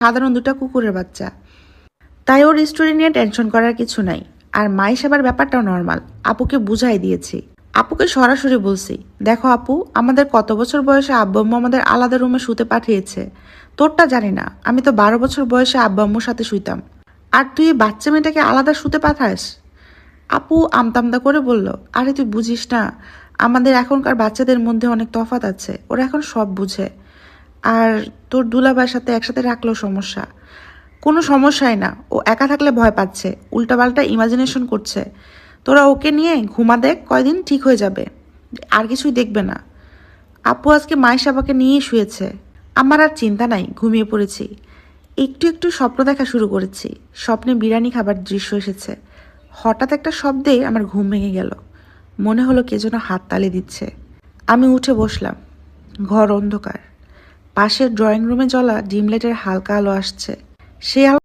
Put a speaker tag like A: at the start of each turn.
A: সাধারণ দুটা কুকুরের বাচ্চা। তাই ওর স্টোরি নিয়ে টেনশন করার কিছু নাই। আর মাই সেবার ব্যাপারটাও নর্মাল। আপুকে বুঝাই দিয়েছি। আপুকে সরাসরি বলছি, দেখো আপু, আমাদের কত বছর বয়সে আব্বু আম্মু আমাদের আলাদা রুমে শুতে পাঠিয়েছে। তোরটা জানি না, আমি তো 12 বছর বয়সে আব্বু আম্মুর সাথে শুইতাম। আর তুই এই বাচ্চা মেয়েটাকে আলাদা শুতে পাঠাস? আপু আমতামতা করে বলল, আরে তুই বুঝিস না, আমাদের এখনকার বাচ্চাদের মধ্যে অনেক তফাৎ আছে, ওরা এখন সব বুঝে। আর তোর দুলাভাইয়ের সাথে একসাথে রাখলেও সমস্যা। কোনো সমস্যাই না, ও একা থাকলে ভয় পাচ্ছে, উল্টাপাল্টা ইমাজিনেশন করছে। তোরা ওকে নিয়ে ঘুমা দেখ, কয়দিন ঠিক হয়ে যাবে, আর কিছুই দেখবে না। আপু আজকে মায়ের সাবাকে নিয়েই শুয়েছে। আমার আর চিন্তা নাই, ঘুমিয়ে পড়েছি। একটু একটু স্বপ্ন দেখা শুরু করেছি। স্বপ্নে বিরিয়ানি খাবার দৃশ্য এসেছে। হঠাৎ একটা শব্দে আমার ঘুম ভেঙে গেল। মনে হলো কে যেন হাততালি দিচ্ছে। আমি উঠে বসলাম। ঘর অন্ধকার। পাশের ড্রয়িং রুমে জ্বলা ডিম লাইটের হালকা আলো আসছে। সেই আলো